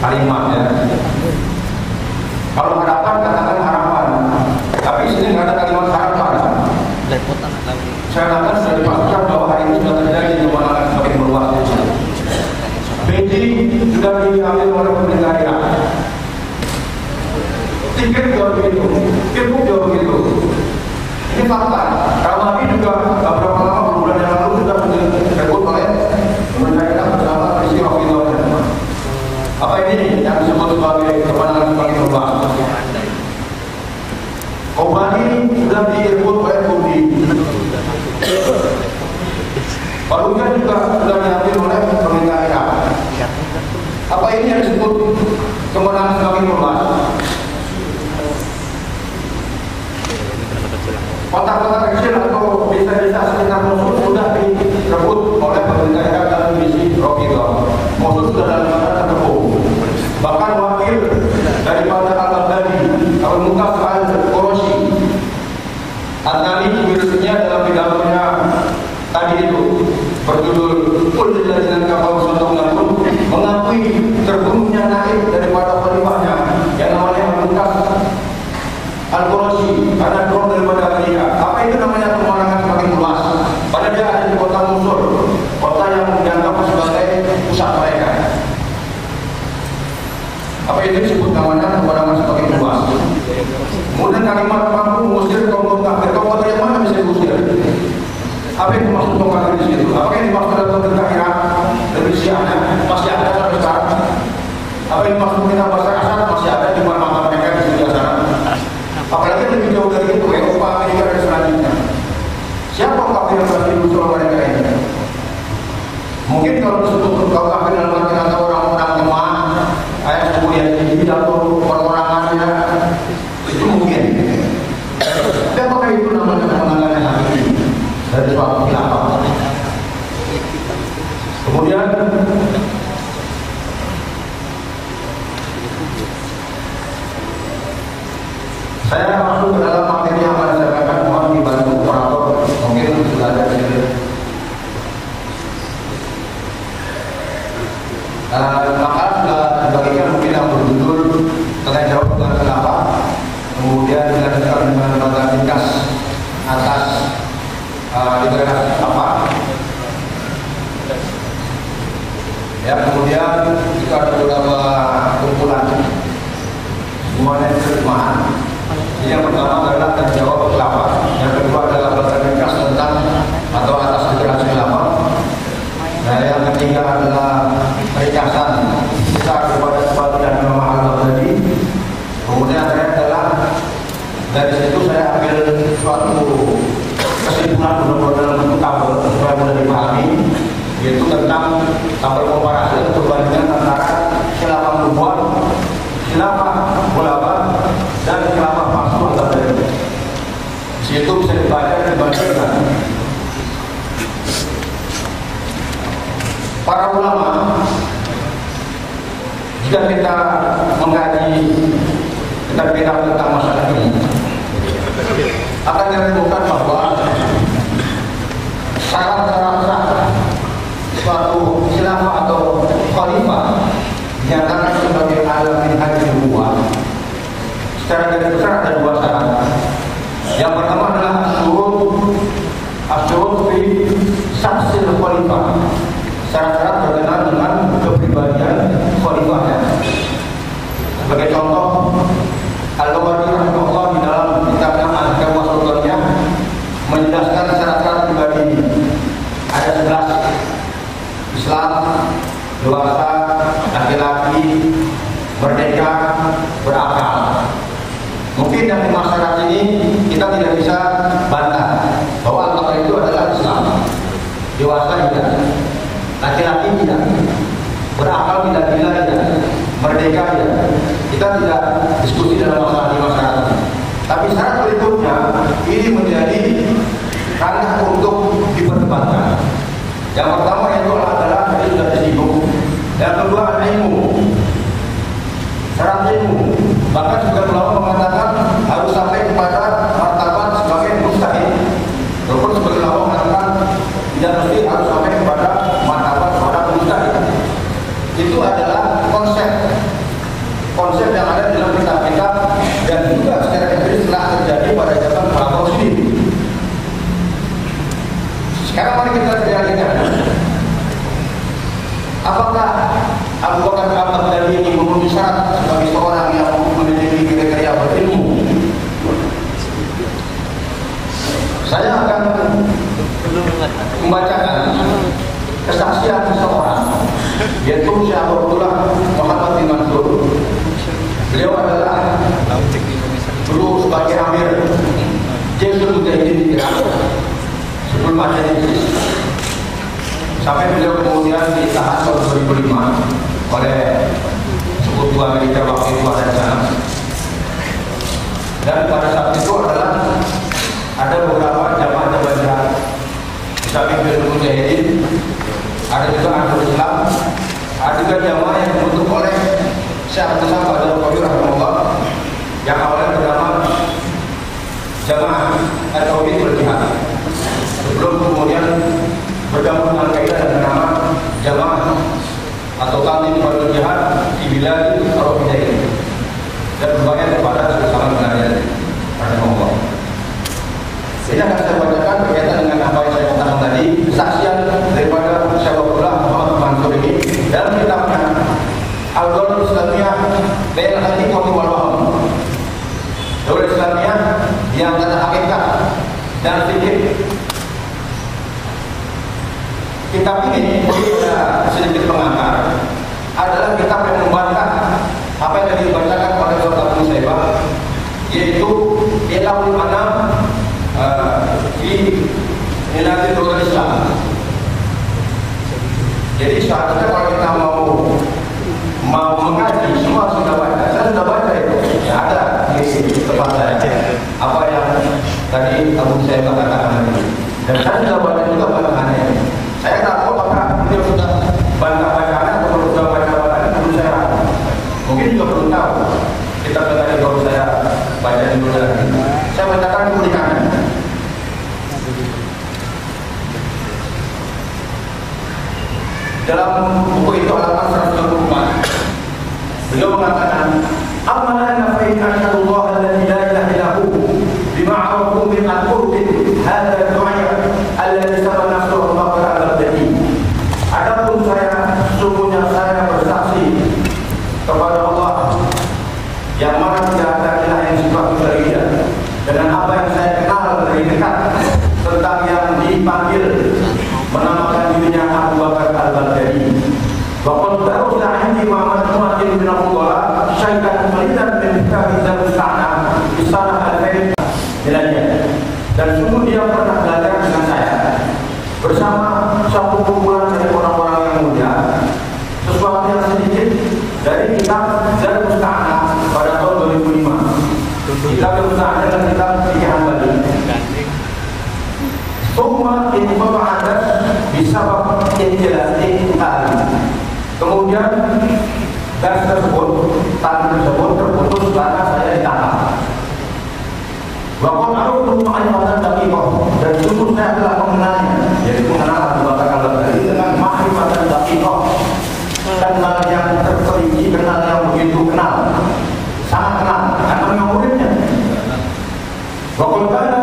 kalimat ya. Kalau harapan katakan harapan, tapi sini nggak ada kalimat harapan. Saya katakan sudah dipastikan bahwa hari ini sudah terjadi kemenangan semakin meluas. Beijing sudah diambil oleh pemerintah Irak. Tiket juga begitu, tiket juga begitu. Ini fakta. Ramadi juga beberapa lama bulan yang lalu sudah direbut oleh pemerintah bersama Presiden Rohingya. Apa ini yang disebut sebagai kemenangan semakin meluas? Kobani sudah direbut oleh Kurdi. Palunya juga sudah diambil oleh pemerintah Irak. Apa ini yang disebut kemenangan semakin meluas? Kota-kota kecil atau desa-desa sekitar Mosul sudah direbut oleh pemerintah Irak dalam misi Rohingya. Mosul sudah dalam keadaan terkepung. Bahkan wakil daripada Al-Baghdadi, Al-Muqtas Al-Qurashi, Adnani tulisnya dalam pidatonya tadi itu berjudul Qul lilladzina kafaru satughlabun, mengakui terbunuhnya naib daripada khalifahnya yang namanya Al-Muqtas Al-Qurashi karena drone daripada Amerika. Apa itu namanya kemenangan semakin luas? Padahal dia ada di kota Mosul, kota yang dianggap sebagai pusat mereka. Apa itu disebut namanya kemenangan semakin luas? Kemudian kalimat mampu mengusir kaum kafir. Kaum kafir yang mana bisa diusir? Apa yang dimaksud kaum kafir di situ? Apa yang dimaksud dalam pemerintah Irak dan Syiahnya masih ada sampai sekarang? Apa yang dimaksud pemerintah Bashar Assad masih ada di mana mereka di sebelah sana? Apalagi lebih jauh dari itu, Eropa, Amerika dan selanjutnya. Siapa kafir yang berarti musuh mereka ini? Mungkin kalau disebut kaum kafir dalam arti kata orang-orang lemah, ayat kemudian ini atau perorangannya, itu mungkin. Tapi apakah itu namanya kemenangan yang hakiki dari suatu khilafah? Kemudian saya masuk ke dalam materi yang akan saya katakan, mohon dibantu operator, mungkin sudah ada di sini. Maka sudah dibagikan mungkin yang berjudul tengah jawab dengan kenapa, kemudian dilanjutkan dengan lembaga ringkas atas deklarasi apa. Ya, kemudian itu ada beberapa kumpulan semuanya terjemahan. Yang pertama adalah terjawab khilafah, yang kedua adalah lembaga ringkas tentang atau atas deklarasi khilafah, dan yang ketiga adalah ringkasan besar kepada sepatu dan pemahaman tadi. Kemudian saya adalah dari situ saya ambil suatu kesimpulan benar-benar dalam bentuk tabel supaya mudah dipahami, yaitu tentang tabel komparasi atau perbandingan antara khilafah nubuwah, khilafah khulafah dan khilafah palsu atau dari situ bisa dibaca dan dibandingkan. Para ulama, jika kita mengkaji kitab-kitab tentang masalah ini, akan ditemukan bahwa syarat-syarat suatu khilafah atau khalifah dinyatakan sebagai alam min hadis nubuwah. Secara garis besar ada dua syarat. Yang pertama adalah asyurut fi saksil khalifah. Syarat-syarat berkenaan dengan kepribadian khalifahnya. Sebagai contoh, Al-Mawardi rahimahullah di dalam kitabnya Al-Ahkam wa Sultannya menjelaskan syarat-syarat pribadi ini. Ada 11. Islam, dewasa, laki-laki, merdeka, berakal. Mungkin dari masyarakat ini kita tidak bisa bantah bahwa al-akal itu adalah Islam. Dewasa tidak, laki-laki tidak, berakal tidak, gila tidak, merdeka tidak. Kita tidak diskusi dalam masalah di masyarakat. Tapi syarat berikutnya ini menjadi ranah untuk diperdebatkan. Yang pertama itu adalah tadi sudah disinggung. Yang kedua adalah ilmu. Syarat ilmu. Bahkan juga ulama mengatakan harus sampai kepada martabat sebagai mustahid. Walaupun sebagai ulama mengatakan tidak mesti harus sampai kepada martabat seorang mustahid. Itu adalah konsep yang ada dalam kitab-kitab dan juga secara empiris telah terjadi pada zaman para muslim. Sekarang mari kita realikan. Apakah Abu Bakar Al-Baghdadi ini memenuhi syarat sebagai seorang yang memiliki kriteria berilmu? Saya akan membacakan kesaksian seseorang, yaitu Syekh Abdullah Muhammad bin Mansur. Beliau adalah dulu sebagai amir Jaisul Mujahidin di Irak sebelum ada Idris, sampai beliau kemudian ditahan tahun 2005 oleh sekutu Amerika waktu itu ada di sana. Dan pada saat itu adalah ada beberapa jamaah jihad di samping Jaisul Mujahidin, ada juga Ansar Islam, ada juga jamaah yang dibentuk oleh Syekh Abdullah Badar Qadir rahimahullah yang awalnya bernama Jamaah At-Tauhid wal Jihad, sebelum kemudian bergabung dengan Al-Qaeda dengan nama Jamaah atau Tanzim Fardul Jihad di Bilad Al-Hidayah, dan berbagai kepada sesama pengajian rahimahullah. Ini akan saya bacakan berkaitan dengan apa yang saya katakan tadi, kesaksian daripada Syekh Abdullah Muhammad Mansur ini dalam kitabnya Al-Daulah Islamiyah Bainal Haqiqati wal Wahm. Daulah Islamiyah di antara hakikat dan fikih. Kitab ini sedikit pengantar, adalah kitab yang membantah apa yang tadi dibacakan oleh Dr. Abu Saibah, yaitu Ilahul Anam di Nilai Daulah Islam. Jadi seharusnya kalau kita mau mengaji, semua sudah baca. Saya sudah baca itu, ya ada di tempat saya. Apa yang tadi Abu Saibah katakan tadi, dan saya sudah baca juga bacaannya. Saya tak tahu apakah beliau sudah baca-bacaan atau belum sudah baca-bacaan, belum saya tahu. Mungkin juga belum tahu. Kita tadi baru saya baca dulu lagi. Saya bacakan tulisannya. Dalam buku itu halaman 124, beliau mengatakan, "Amma ana fa inna Allah alladhi la ilaha illa hu bima arafu min al-qurbi hadha ad-du'a alladhi sama nafsuhu Bakar al-Baghdadi." Adapun saya, sesungguhnya saya bersaksi kepada Allah yang mana tidak ada ilah yang sifat dari Dia, dengan apa yang saya kenal dari dekat tentang yang dipanggil menamakan dirinya Abu Bakar Al-Baghdadi. Waqad darusna 'indi Muhammad bin Abdullah syaitan qalilan min kitab Al-Musta'na Istanah Al-Faid Miladiyah. Dan sungguh dia pernah belajar dengan saya bersama satu kumpulan dari orang-orang yang mulia sesuatu yang sedikit dari kitab Al-Musta'na pada tahun 2005. Kitab Al-Musta'na adalah kitab fikih Hambali. Summa inqata'at bisabab injilati tali. Kemudian gas tersebut, tali tersebut terputus karena saya ditangkap. Waqad araftu ma'rifatan daqiqah, dan sungguh saya telah mengenalnya, yaitu mengenal Abu Bakar Al-Baghdadi dengan ma'rifatan daqiqah, kenal yang terperinci, kenal yang begitu kenal, sangat kenal, karena memang muridnya. Waqad kana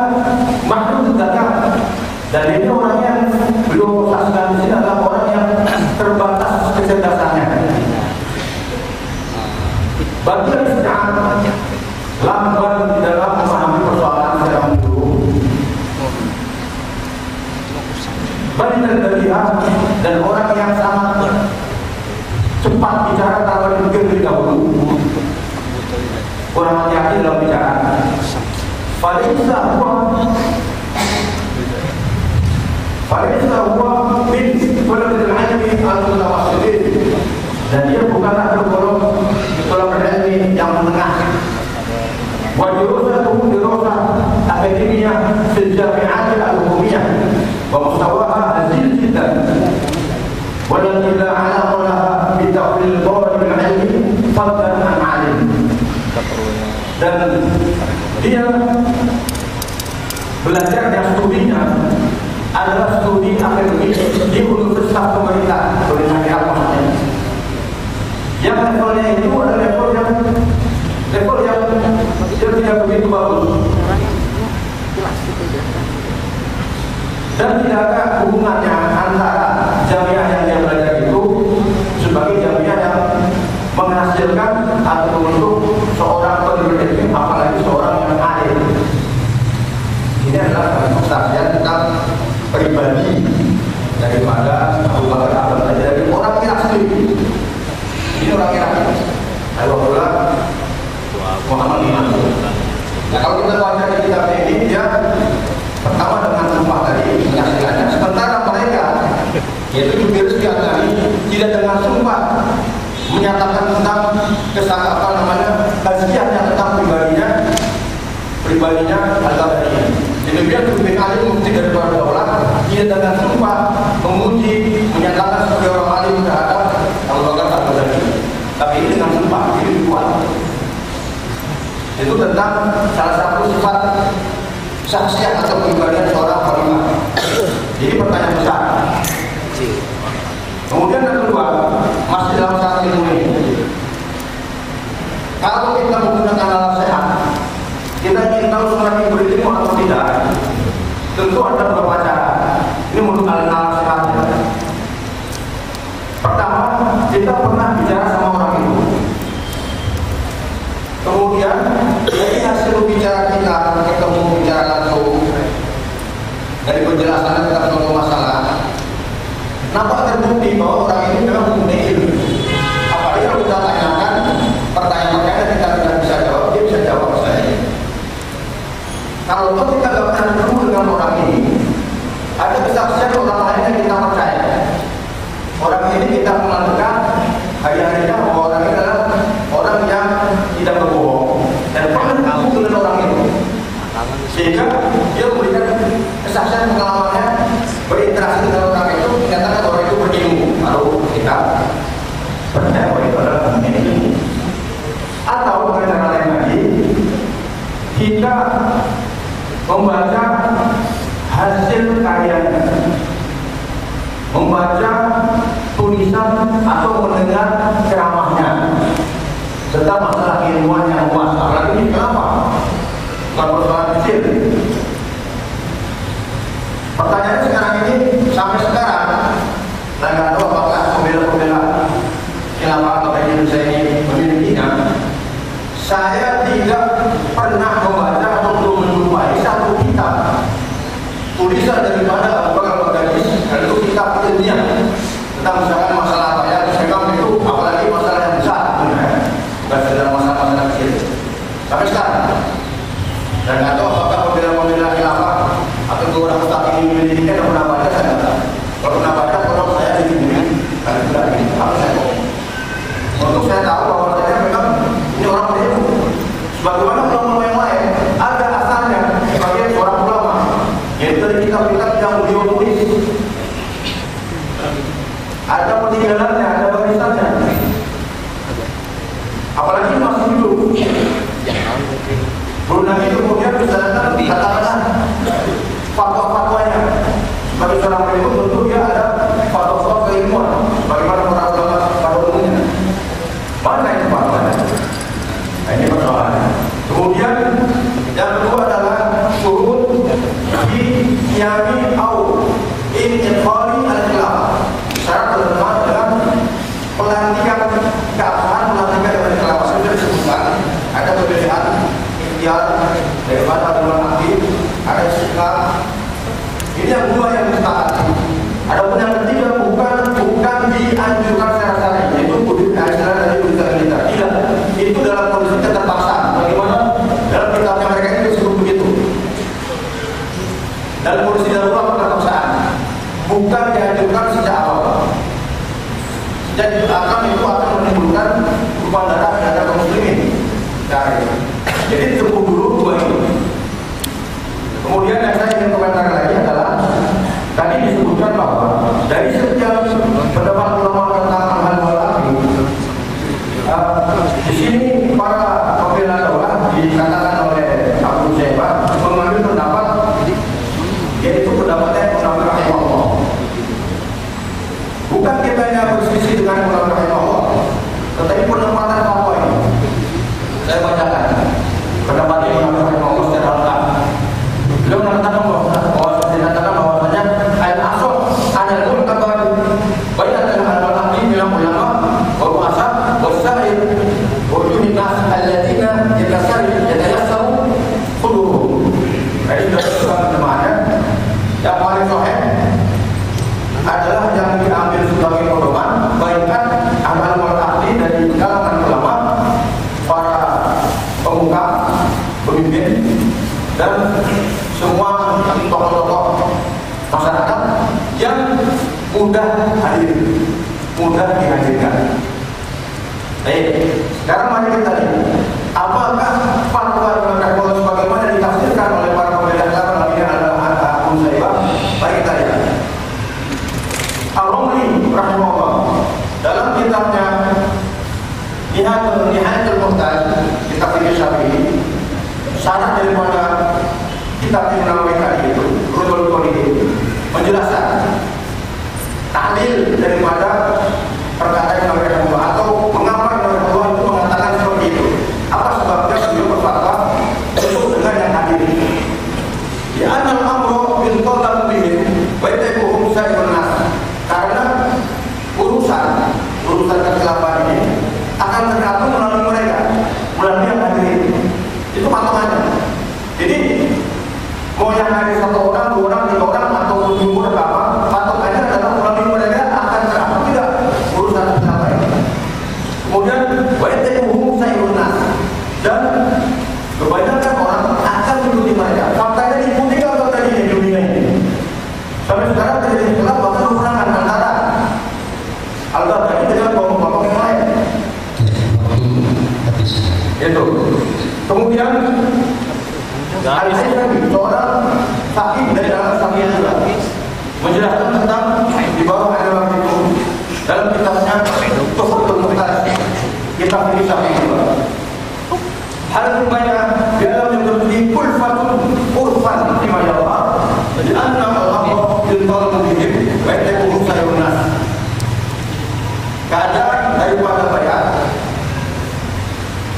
Bagi yang sedang lamban di dalam memahami persoalan secara menyeluruh, bagi terlihat dan orang yang sangat cepat bicara tanpa dipikir lebih dahulu, kurang hati-hati dalam bicara. Falaysa huwa min thalabil ilmi al-mutawassitin, dan dia bukanlah tergolong thalabil ilmi yang menengah. Wa dirasatuhu dirasah akademiyah fil jami'at al-hukumiyah wa mustawaha azil jiddan, wa lam ya'lamu laha bi ta'wil al-qawl al-ilmi fadlan an 'alim. Dan dia belajar yang studinya adalah studi akademik di universitas pemerintah, maksudnya. Yang levelnya itu adalah level yang dia tidak begitu bagus, dan tidak ada hubungannya antara jamiah yang dia belajar itu sebagai jamiah yang menghasilkan atau membentuk seorang penulis, apalagi seorang yang alim. Ini adalah kesaksian tentang pribadi daripada Abu Bakar Abbas, dari orang Irak sendiri. Ini orang Irak. Alhamdulillah Muhammad Iman. Nah, kalau kita baca di kitab ini, dia pertama dengan sumpah tadi menyaksikannya, sementara mereka yaitu jubir sekian tadi tidak dengan sumpah menyatakan tentang tazkiyahnya tentang pribadinya Al-Tabari. Demikian Ibn Ali mufti dari para ulama, dia dengan sumpah memuji, menyatakan sebagai orang alim terhadap Abu Bakar Al-Tabari. Tapi ini dengan sumpah, ini kuat. Itu tentang salah satu sifat saksiah atau kepribadian seorang khalifah. Jadi pertanyaan besar. Kemudian yang kedua, masih dalam syarat ilmu ini, kalau kita menggunakan alat sehat, kita ingin tahu seorang yang berilmu atau tidak, tentu ada beberapa cara. Ini menurut alat sehat. Pertama, kita pernah bicara sama orang itu. Kemudian dari hasil bicara kita, ketemu bicara langsung, dari penjelasan tentang suatu masalah, nampak terbukti bahwa orang ini memang mempunyai ilmu. Apalagi kalau kita tanyakan pertanyaan-pertanyaan yang kita tidak bisa jawab, dia bisa jawab saya. Kalau kita tidak pernah bertemu dengan orang ini, ada kesaksian orang lain yang kita percaya. Orang ini kita menentukan hari-harinya bahwa orang ini adalah orang yang tidak berbohong dan pernah bertemu dengan orang itu, sehingga dia memberikan kesaksian pengalamannya berinteraksi dengan orang itu, menyatakan orang itu berilmu, lalu kita percaya bahwa itu adalah pemimpin ilmu. Atau dengan cara lain lagi, kita membaca hasil karyanya, membaca tulisan atau mendengar ceramahnya tentang masalah keilmuan yang luas. Apalagi ini kenapa? Bukan persoalan kecil. Pertanyaan sekarang ini sampai sekarang, saya nggak tahu apakah pembela-pembela khilafah atau Indonesia ini memilikinya. Saya tidak pernah membaca atau belum menjumpai satu kitab tulisan daripada Abu Bakar Al-Baghdadi, dan itu kitab ilmiah tentang misalkan masalah apa ya, misalkan itu apalagi masalah yang besar, bukan sekedar masalah-masalah kecil. Sampai sekarang, dan nggak tahu apakah pembela-pembela khilafah atau orang ustaz ini memilikinya, dan pernah baca saya nggak tahu. Kalau pernah baca, kalau saya dihubungi, kan tidak ini, apa saya tahu. Untuk saya tahu bahwa saya memang ini orang berilmu. Sebagaimana ulama yang lain, ada asalnya sebagai seorang ulama, yaitu dari kitab-kitab yang beliau tulis. Ada peninggalannya, ada barisannya. Apalagi masih hidup. Belum itu kemudian misalnya katakanlah fatwa-fatwanya. Bagi seorang ilmu tentu dia ada fatwa-fatwa keilmuan. Bagaimana para ulama pada umumnya. Mana itu fatwanya? Nah, ini persoalannya. Kemudian yang kedua adalah surut di yami au inqali al-khilafah. Syarat berteman dengan pelantikan keabsahan, pelantikan dari khilafah. Sudah tarik. Jadi tempuh dulu dua ini. Kemudian yang saya ingin komentar lagi adalah tadi disebutkan bahwa dari setiap pendapat ulama tentang al-hal di sini para pembela daulah dikatakan oleh Abu Syaibah mengambil pendapat yaitu pendapatnya Imam rahimahullah. Bukan kita yang berselisih dengan Imam rahimahullah, tetapi penempatan apa ini? Saya bacakan pendapatnya Imam rahimahullah secara lengkap. Beliau mengatakan bahwasanya al-asal adalah mu'tabar bainatul al-ahli bilang ulama wa ru'asa wa sa'ir wa nas alladziina yatasarru qulubuhum. Jadi teman-teman yang paling sahih adalah yang diambil sebagai pedoman baikkan amal ahli dari kalangan ulama, para pemuka, pemimpin dan semua tokoh-tokoh masyarakat yang mudah hadir, mudah dihadirkan. Baik, sekarang mari kita lihat apakah fatwa Imam Rahimahullah sebagaimana ditafsirkan oleh para pembela agama ini adalah Abu Syaibah. Baik, kita lihat. Al-Rumli rahimahullah dalam kitabnya Nihayatul Muhtaj, kitab fikih Syafi'i, syarat daripada kitab yang Nawawi tadi itu, Rudul Qolini, menjelaskan tahlil daripada perkataan Imam Rahimahullah atau mengapa Imam Rahimahullah itu mengatakan seperti itu. Apa sebabnya beliau berfatwa untuk dengan yang hadir? Ya anal amru bil qalam bihim wa yakuhum sayyidun nas. Karena urusan kekhilafahan ini akan tergantung melalui mereka, melalui yang hadir. Itu patokannya. Jadi mau yang hadir 1 orang, 2 orang, 3 orang atau 7 berapa, patokannya adalah melalui mereka akan tergantung tidak urusan kekhilafahan ini. Kemudian wa yakuhum sayyidun nas, dan kebanyakan orang akan mengikuti mereka. Faktanya diikuti atau tadi di dunia ini. Sampai sekarang terjadi khilaf bahkan peperangan antara Al-Baghdadi dengan kelompok yang lain. Itu. Kemudian Al-Haythami, seorang fakih dari dalam Syafi'iyah juga, menjelaskan tentang di bawah ada itu dalam kitabnya Tuhfatul Muhtaj, kitab fikih Syafi'i juga. Hal banyak di dalam yang berbunyi kulfatun urfan lima yallah di anna al-amr bil qalbihim wa yakuhum sayyidun nas. Keadaan daripada bayat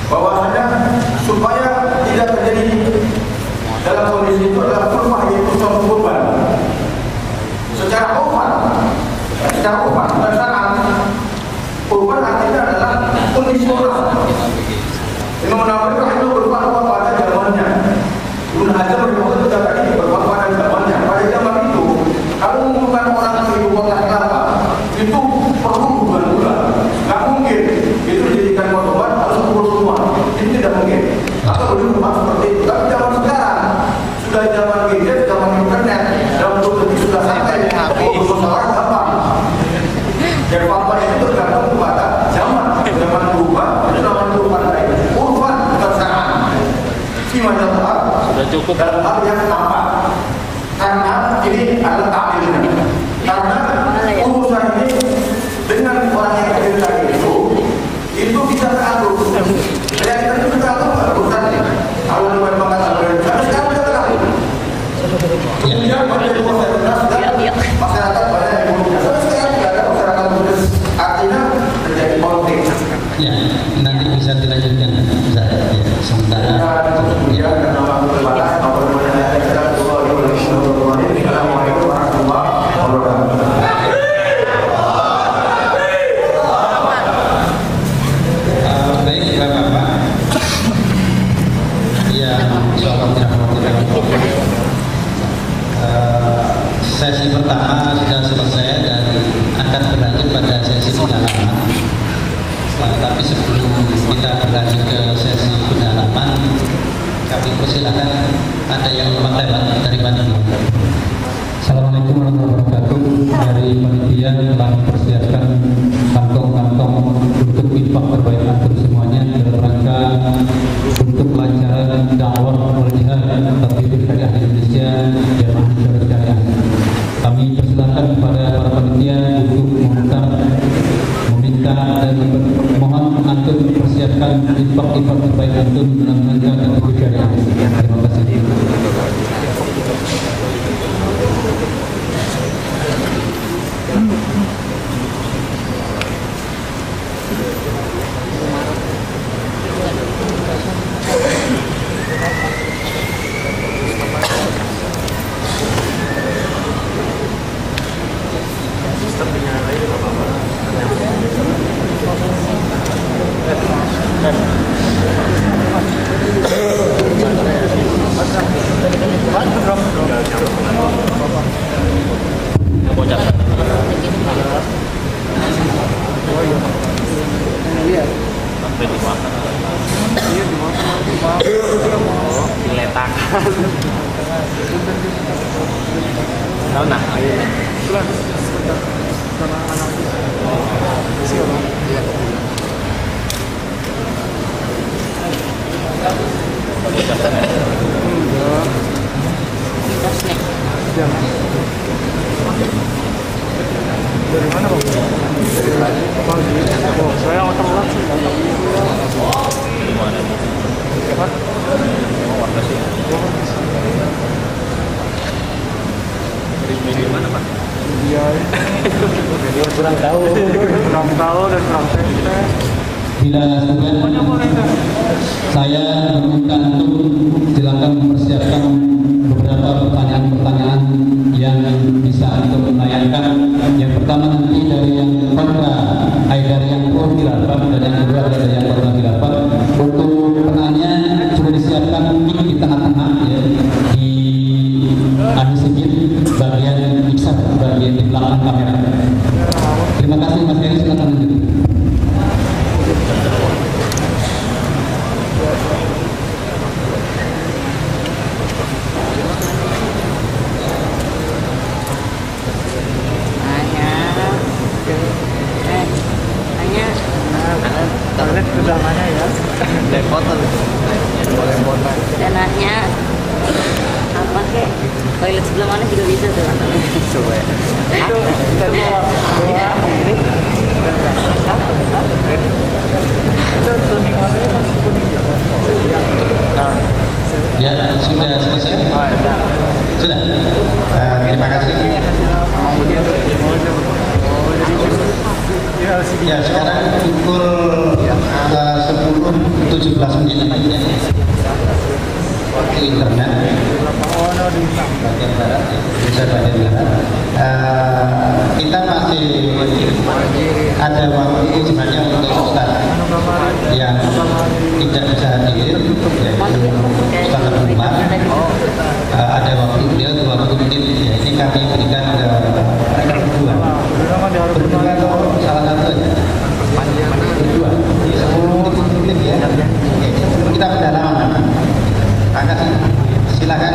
bahwasanya supaya tidak terjadi dalam kondisi itu adalah kulfah, yaitu suatu kurban secara urfan dan syar'an. Kurban artinya adalah kondisi orang. Imam Nawawi itu berfatwa pada zamannya. Ibnu Hajar berfatwa tadi berfatwa pada zamannya. Pada zaman itu, kalau mengumumkan orang kehidupan khilafah itu perlu bulan-bulan. Nggak mungkin itu dijadikan korban harus kumpul semua. Ini tidak mungkin. Maka belum seperti itu. Tapi zaman sekarang sudah zaman gadget, zaman internet, zaman teknologi sudah sampai. Bermusyawarah gampang. Dan fatwa itu tergantung kepada zaman berubah, itu zaman berubah lain. Sudah cukup dalam hal yang nampak, karena ini adalah taklidnya. Karena urusan ini dengan orang yang hadir tadi itu bisa teratur. Saya itu bisa teratur urusan ini. Kalau memang kata tapi sekarang sudah teratur. Kemudian pada masyarakat banyak yang punya. Sekarang tidak ada masyarakat punya. Artinya terjadi konflik. Ya, nanti bisa dilanjutkan. Sementara sesi pertama sudah selesai dan akan berlanjut pada sesi pendalaman. Tapi sebelum kita berlanjut ke sesi pendalaman, kami persilakan ada yang lewat dari mana? Assalamualaikum warahmatullahi wabarakatuh. Dari panitia telah mempersiapkan kantong-kantong untuk infak terbaik antum semuanya dalam rangka Badan Dakwah wal Jihad Tabligh Syariah Indonesia Jamaah Ansarut Syariah. Kami persilakan kepada para panitia untuk meminta dan mohon antum persiapkan infak-infak terbaik antum dalam rangka Tabligh Syariah. Terima kasih. Dari mana, Bang? Saya yang telat sih. Apa? Dari mana, Pak? Dia kurang tahu dan kurang tempe. Bila sudah, saya meminta untuk silakan mempersiapkan beberapa pertanyaan-pertanyaan yang bisa untuk menayangkan. Yang pertama nanti dari yang kontra, dari yang pro khilafah, dan yang kedua dari yang kontra khilafah. Untuk penanya sudah disiapkan mic di tengah-tengah ya, di sedikit bagian mixer, bagian di belakang kamera. Terima kasih Mas Heri, silakan lanjut. Sudah mana ya? Dananya apa kek? Toilet sebelah mana juga bisa tuh. Coba ya. Itu kita dua ini. Ya, sudah selesai. Sudah. Terima kasih. Ya, sekarang pukul 10.17 menit waktu internet bagian barat, Indonesia bagian barat. Kita masih ada waktu sebenarnya untuk Ustaz yang tidak bisa hadir, yaitu Ustaz Abdul Umar. Ada waktu beliau 20 menit, ya, ini kami berikan ke berdua atau salah satu aja berdua 10 menit ya. Kita pendalaman, maka silakan